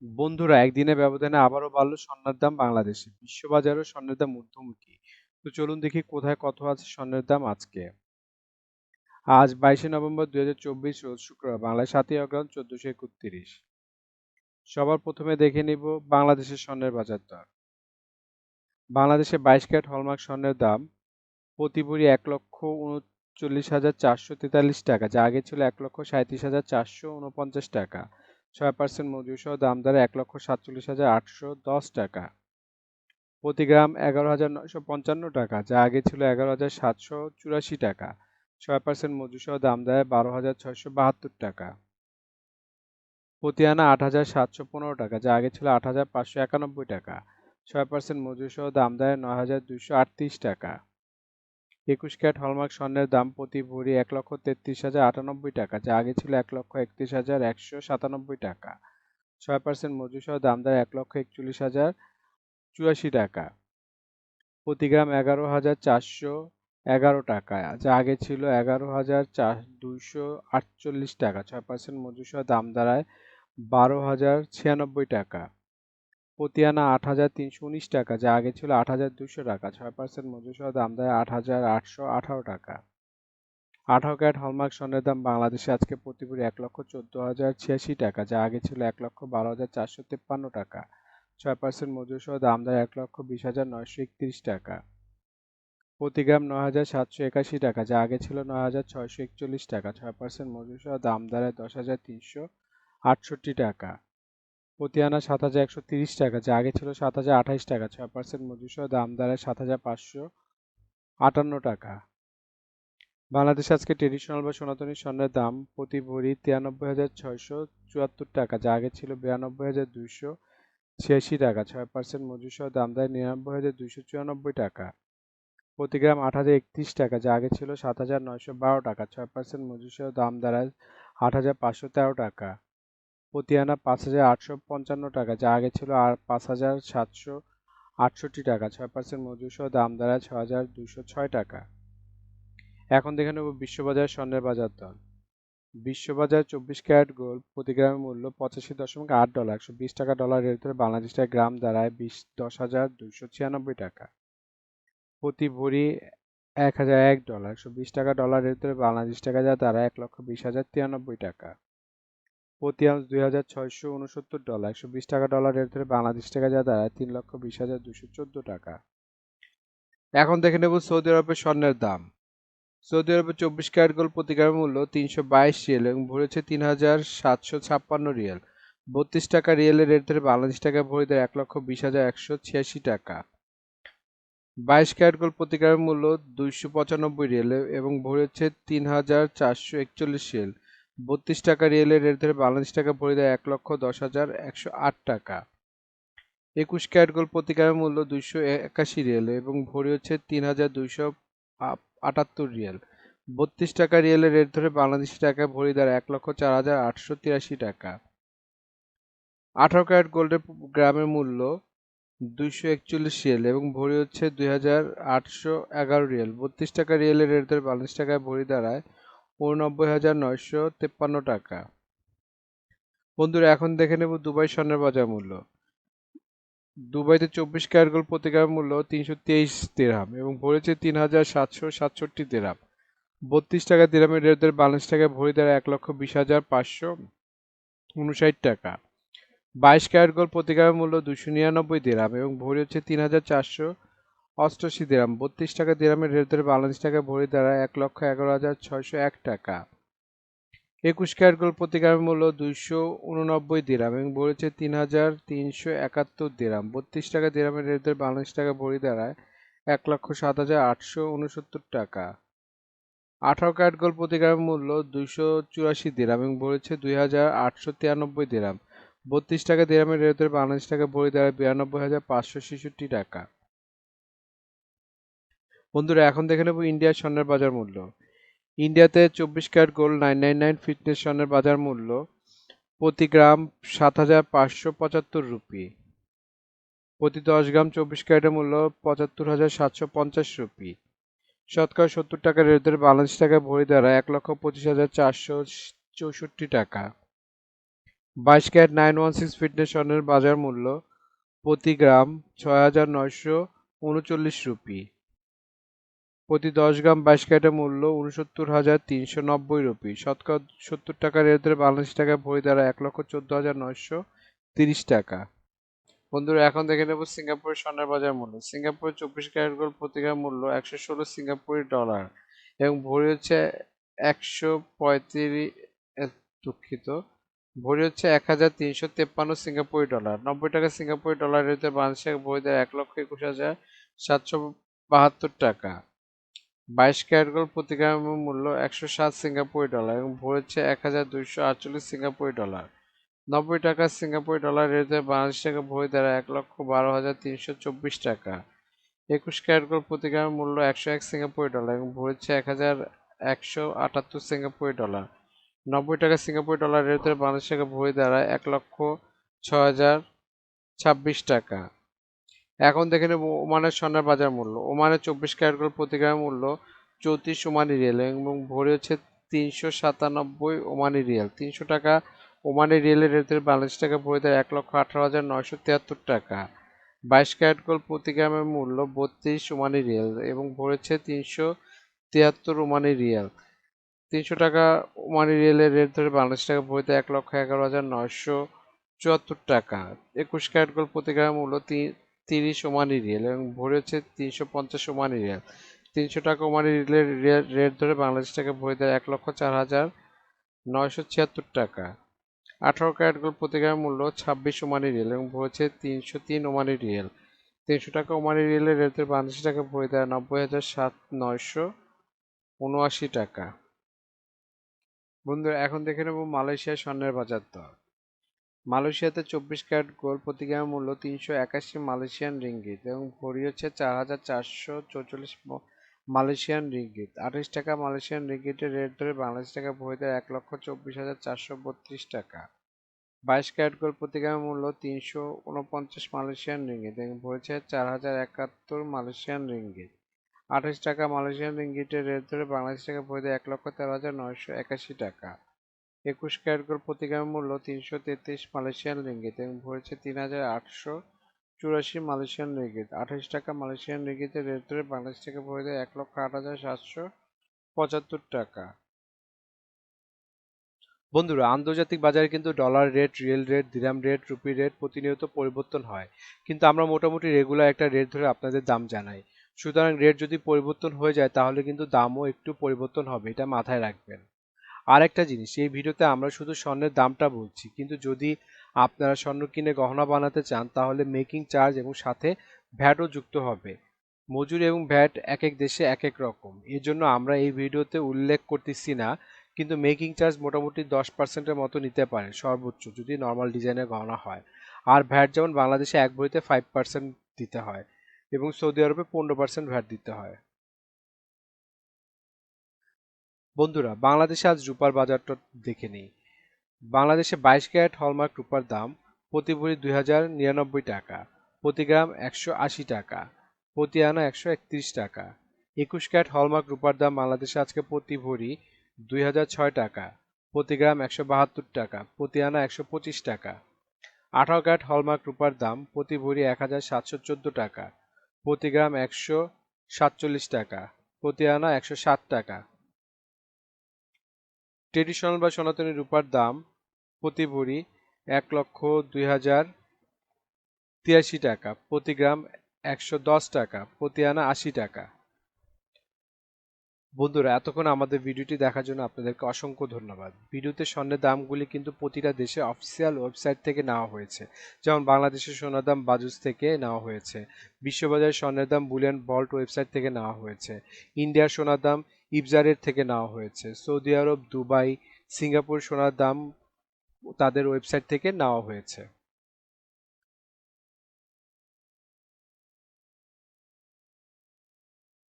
বন্ধুরা, একদিনের ব্যবধানে আবারও বাড়ল স্বর্ণের দাম বাংলাদেশে। বিশ্ববাজারেও স্বর্ণের দাম ঊর্ধ্বমুখী। তো চলুন দেখি কোথায় কত আছে স্বর্ণের দাম আজকে। আজ 22শে নভেম্বর 2024, রোজ শুক্রবার। বাংলায় 7ই অগ্রহায়ণ 1431। সবার প্রথমে দেখে নিব বাংলাদেশের স্বর্ণের বাজার দর। বাংলাদেশে 22 ক্যারেট হলমার্ক স্বর্ণের দাম প্রতি ভরি 1,39,443 টাকা, যা আগে ছিল 1,37,449 টাকা। 6% মজুরি সহ দাম দরে 1,47,810 টাকা। প্রতি গ্রাম 11,955 টাকা, যা আগে ছিল 11,784 টাকা। 6% মজুরি সহ দাম দেয় 12,672 টাকা। প্রতি আনা 8,715 টাকা, যা আগে ছিল 8,591 টাকা। 6% মজুরি সহ দাম দেয় 9,238 টাকা। 21 ক্যারেট হলমার্ক স্বর্ণের দাম প্রতি ভরি 1,33,098 টাকা, যা আগে ছিল 1,31,197 টাকা। 6% মজুরি সহ দাম দেয় 1,41,084 টাকা। প্রতি গ্রাম 11,411 টাকা, যা আগে ছিল 11,248 টাকা। 6% মজুরি সহ দাম দাঁড়ায় 12,096 টাকা। প্রতি আনা 8,319 টাকা, যা আগে ছিল 8,200 টাকা। 6% মজুরি সহ দাম দেয় 8,818 টাকা। 18 ক্যারেট হলমার্ক স্বর্ণের দাম বাংলাদেশে আজকে প্রতি ভরি 1,14,086 টাকা, যা আগে ছিল 1,12,453 টাকা। 6% মজুরি সহ দাম দেয় 1,20,931 টাকা। প্রতি গ্রাম 9,781 টাকা, যা আগে ছিল 9,641 টাকা। 6% মজুরি সহ দাম দাঁড়ায় 10,368 টাকা। প্রতি আনা 7,130 টাকা, যা আগে ছিল 7,028 টাকা। 6% মজুরি সহ দাম দাঁড়ায় 7,558 টাকা। বাংলাদেশে আজকে ট্রেডিশনাল বা সনাতনী স্বর্ণের দাম প্রতি ভরি 93,674 টাকা, যা আগে ছিল 92,286 টাকা। 6% মজুরি সহ দাম দেয় 99,294 টাকা। প্রতি গ্রাম 8,031 টাকা, যা আগে ছিল 7,912 টাকা। 6% মজুরি সহ দাম দাঁড়ায় 8,513 টাকা। প্রতি আনা 5,855 টাকা, যা আগে ছিল 5,768 টাকা। 6% মজুরি সহ দাম দাঁড়ায় 6,206 টাকা। এখন দেখে নেব বিশ্ববাজার স্বর্ণের বাজার দর। বিশ্ববাজার 24 ক্যারেট গোল্ড প্রতি গ্রামের মূল্য $85.8, 120 টাকা ডলার রেট ধরে বাংলাদেশ টাকায় গ্রাম দাঁড়ায় 10,296 টাকা। প্রতি ভরি $1,001, 120 টাকা ডলার রেট ধরে বাংলাদেশ টাকা যা দাঁড়ায় 1,20,093 টাকা। প্রতি আউন্স $2,669, 120 টাকা ডলার রেট ধরে বাংলাদেশ টাকা যা দাঁড়ায় 3,20,214 টাকা। এখন দেখে নেব সৌদি আরবের স্বর্ণের দাম। সৌদি আরবে 24 ক্যারেট গোল্ড প্রতি গ্রামের মূল্য 322 রিয়াল এবং ভরি হচ্ছে 3,756 রিয়াল। 32 টাকা রিয়েলের রেট ধরে বাংলাদেশ টাকায় ভরি দেয় 1,20,186 টাকা। 22 ক্যারেট গোল্ড প্রতি গ্রামের মূল্য 295 রিয়াল এবং ভরি হচ্ছে 3,441 রিয়াল। 32 টাকা রিয়েলের রেট ধরে বাংলাদেশ টাকা ভরি দেয় 1,10,108 টাকা। 21 ক্যারেট গোল্ড প্রতি গ্রামের মূল্য 281 রিয়াল এবং ভরি হচ্ছে 3,278 রিয়াল। 32 টাকা রিয়েলের রেট ধরে বাংলাদেশি টাকায় ভরি দাঁড়ায় 1,04,883 টাকা। 18 ক্যারেট গোল্ডের গ্রামের মূল্য 241 রিয়াল এবং ভরি হচ্ছে 2,811 রিয়াল। 32 টাকা রিয়েলের রেট ধরে বাংলাদেশ টাকায় ভরি দাঁড়ায় 89,953 টাকা। বন্ধুরা, এখন দেখে নেব দুবাই স্বর্ণের বাজার মূল্য। দুবাইতে 24 ক্যারেট গোল্ড প্রতি গ্রামের মূল্য 323 দিরহাম এবং ভরি হচ্ছে 3,767 দিরহাম। 32 টাকা দিরহামের রেট ধরে বাংলাদেশ টাকায় ভরি দাঁড়ায় 1,20,559 টাকা। 22 ক্যারেট গোল্ড প্রতি গ্রামের মূল্য 299 দিরহাম এবং ভরি হচ্ছে 3,488 দিরহাম। 32 টাকা দিরহামের রেট ধরে বাংলাদেশ টাকায় ভরি দাঁড়ায় 1,11,601 টাকা। 21 ক্যারেট গোল্ড প্রতি গ্রামের মূল্য 289 দিরহাম এবং ভরি হচ্ছে 3,371 দিরহাম। 32 টাকা দিরহামের রেট ধরে বাংলাদেশ টাকায় ভরি দাঁড়ায় 1,07,869 টাকা। 18 ক্যারেট গোল্ড প্রতি গ্রামের মূল্য 284 দিরহাম এবং ভরি হচ্ছে 2,893 দিরহাম। 32 টাকা দিরহামের রেট ধরে বাংলাদেশ টাকায় ভরি দাঁড়ায় 92,566 টাকা। বন্ধুরা, এখন দেখে নেব ইন্ডিয়ার স্বর্ণের বাজার মূল্য। ইন্ডিয়াতে 24 ক্যারেট গোল্ড 999 ফিটনেস স্বর্ণের বাজার মূল্য প্রতি গ্রাম 7,575 রুপি। প্রতি 10 গ্রাম 24 ক্যারেটের মূল্য 75,750 রুপি। শতকরা 70 টাকা রেট ধরে বাংলাদেশ টাকায় ভরি দাঁড়ায় 1,25,464 টাকা। 22 ক্যারেট 916 ফিটনেস স্বর্ণের বাজার মূল্য প্রতি গ্রাম 6,939 রুপি। প্রতি 10 গ্রাম 22 ক্যারেটের মূল্য 69,390 রুপি। শতকরা 70 টাকা রেট ধরে বাংলাদেশি টাকায় ভরি দ্বারা 1,14,930 টাকা। বন্ধুরা এখন দেখে নেব সিঙ্গাপুরের স্বর্ণের বাজার মূল্য। সিঙ্গাপুরের 24 ক্যারেট গোল্ড প্রতি গ্রাম মূল্য 116 সিঙ্গাপুরি ডলার এবং ভরি হচ্ছে 135 দুঃখিত, ভরি হচ্ছে 1,353 সিঙ্গাপুরি ডলার। 90 টাকা সিঙ্গাপুরি ডলার রেটে বাংলাদেশ টাকা ভরি দেয় 1,21,772 টাকা। 22 ক্যারেট গোল্ড প্রতি গ্রামের মূল্য 107 সিঙ্গাপুরি ডলার এবং ভরি হচ্ছে 1,248 সিঙ্গাপুরি ডলার। 90 টাকা সিঙ্গাপুরি ডলার রেটে বাংলাদেশ টাকা ভরি দ্বারা 1,12,324 টাকা। 21 ক্যারেট গোল্ড প্রতি গ্রামের মূল্য 101 সিঙ্গাপুরি ডলার এবং ভরি হচ্ছে 1,178 সিঙ্গাপুরি ডলার। 90 টাকা সিঙ্গাপুরি ডলার রেটে বাংলাদেশ টাকা ভরি দ্বারা 1,06,026 টাকা। এখন দেখে নেব ওমানের স্বর্ণের বাজার মূল্য। ওমানের 24 ক্যারেট গোল্ড প্রতি গ্রামের মূল্য 34 ওমানি রিয়াল এবং ভরি হচ্ছে 397 ওমানি রিয়াল। 300 টাকা ওমানি রিয়ালের রেটের বাংলাদেশ টাকা ভরি দেয় 1,18,973 টাকা। 22 ক্যারেট গোল্ড প্রতি গ্রামের মূল্য 32 ওমানি রিয়াল এবং ভরি হচ্ছে 373 ওমানি রিয়াল। 300 টাকা ওমানি রিয়ালের রেট ধরে বাংলাদেশ টাকা ভরি দেয় 1,11,974 টাকা। 21 ক্যারেট গোল্ড প্রতি গ্রামের মূল্য 30 ওমানি রিয়াল এবং ভরি হচ্ছে 350 ওমানি রিয়াল। 300 টাকা ওমানি রিয়ালের রেট ধরে বাংলাদেশ টাকা ভরি দেয় 1,04,976 টাকা। 18 ক্যারেট গোল্ড প্রতি গ্রামের মূল্য 26 ওমানি রিয়াল এবং ভরি হচ্ছে 303 ওমানি রিয়াল। 300 টাকা ওমানি রিয়ালের রেট ধরে বাংলাদেশ টাকা ভরি দেয় 90,979 টাকা। বন্ধুরা এখন দেখে নেব মালয়েশিয়ার স্বর্ণের বাজার দর। মালয়েশিয়াতে 24 ক্যারেট গোল্ড প্রতি গ্রামের মূল্য 381 মালয়েশিয়ান রিঙ্গিত এবং ভরি হচ্ছে 4,444 মালয়েশিয়ান রিঙ্গিত। 28 টাকা মালয়েশিয়ান রিঙ্গিতের রেট ধরে বাংলাদেশ টাকা ভরি দেয় 1,24,432 টাকা। 22 ক্যারেট গোল্ড প্রতি গ্রামের মূল্য 349 মালয়েশিয়ান রিঙ্গিত এবং ভরেছে 4,071 মালয়েশিয়ান রিঙ্গিত। 28 টাকা মালয়েশিয়ান রিঙ্গিতের রেট ধরে বাংলাদেশ টাকা ভরি দেয় 1,13,981 টাকা। 21 ক্যারেট গোল্ড প্রতি গ্রামের মূল্য 333 মালয়েশিয়ান রিঙ্গিত এবং ভরেছে 3,884 মালয়েশিয়ান রিঙ্গিত। 28 টাকা মালয়েশিয়ান রিঙ্গিতের রেট ধরে বাংলাদেশ টাকা ভরি দেয় 1,08,775 টাকা। বন্ধুরা আন্তর্জাতিক বাজারে কিন্তু ডলার রেট, রিয়েল রেট, দিরহাম রেট, রুপি রেট প্রতিনিয়ত পরিবর্তন হয়, কিন্তু আমরা মোটামুটি রেগুলার একটা রেট ধরে আপনাদের দাম জানাই। সুতরাং রেট যদি পরিবর্তন হয়ে যায় তাহলে কিন্তু দামও একটু পরিবর্তন হবে, এটা মাথায় রাখবেন। আর একটা জিনিস, এই ভিডিওতে আমরা শুধু স্বর্ণের দামটা বলছি, কিন্তু যদি আপনারা স্বর্ণ কিনে গহনা বানাতে চান তাহলে মেকিং চার্জ এবং সাথে ভ্যাটও যুক্ত হবে। মজুরি এবং ভ্যাট এক এক দেশে এক এক রকম, এর জন্য আমরা এই ভিডিওতে উল্লেখ করতেছি না, কিন্তু মেকিং চার্জ মোটামুটি 10%-এর মতো নিতে পারে সর্বোচ্চ যদি নর্মাল ডিজাইনের গহনা হয়। আর ভ্যাট যেমন বাংলাদেশে এক ভরিতে 5% দিতে হয় এবং সৌদি আরবে 15% ভ্যাট দিতে হয়। বন্ধুরা বাংলাদেশে আজ রূপার বাজারটা দেখে নিই। বাংলাদেশে 22 ক্যারেট হলমার্ক রূপার দাম প্রতি ভরি 2,099 টাকা, প্রতি গ্রাম 180 টাকা, প্রতি আনা 131 টাকা। 21 ক্যারেট হলমার্ক রূপার দাম বাংলাদেশে আজকে প্রতি ভরি 2,006 টাকা, প্রতি গ্রাম 172 টাকা, প্রতি আনা 125 টাকা। 18 ক্যারেট হলমার্ক রূপার দাম প্রতি ভরি 1,714 টাকা, প্রতি গ্রাম 147 টাকা, প্রতি আনা 160 টাকা। ট্রেডিশনাল বা সনাতনী রূপার দাম প্রতি ভরি 1,02,083 টাকা, প্রতি গ্রাম 110 টাকা, প্রতি আনা 80 টাকা। বন্ধুরা এতক্ষণ আমাদের ভিডিওটি দেখার জন্য আপনাদেরকে অসংখ্য ধন্যবাদ। ভিডিওতে স্বর্ণের দামগুলি কিন্তু প্রতিটা দেশে অফিসিয়াল ওয়েবসাইট থেকে নেওয়া হয়েছে, যেমন বাংলাদেশের সোনার দাম বাজুস থেকে নেওয়া হয়েছে, বিশ্ববাজারের স্বর্ণের দাম বুলিয়ন ভল্ট ওয়েবসাইট থেকে নেওয়া হয়েছে, ইন্ডিয়ার সোনার দাম ইবজারের থেকে নেওয়া হয়েছে, সৌদি আরব, দুবাই, সিঙ্গাপুর সোনার দাম তাদের ওয়েবসাইট থেকে নেওয়া হয়েছে।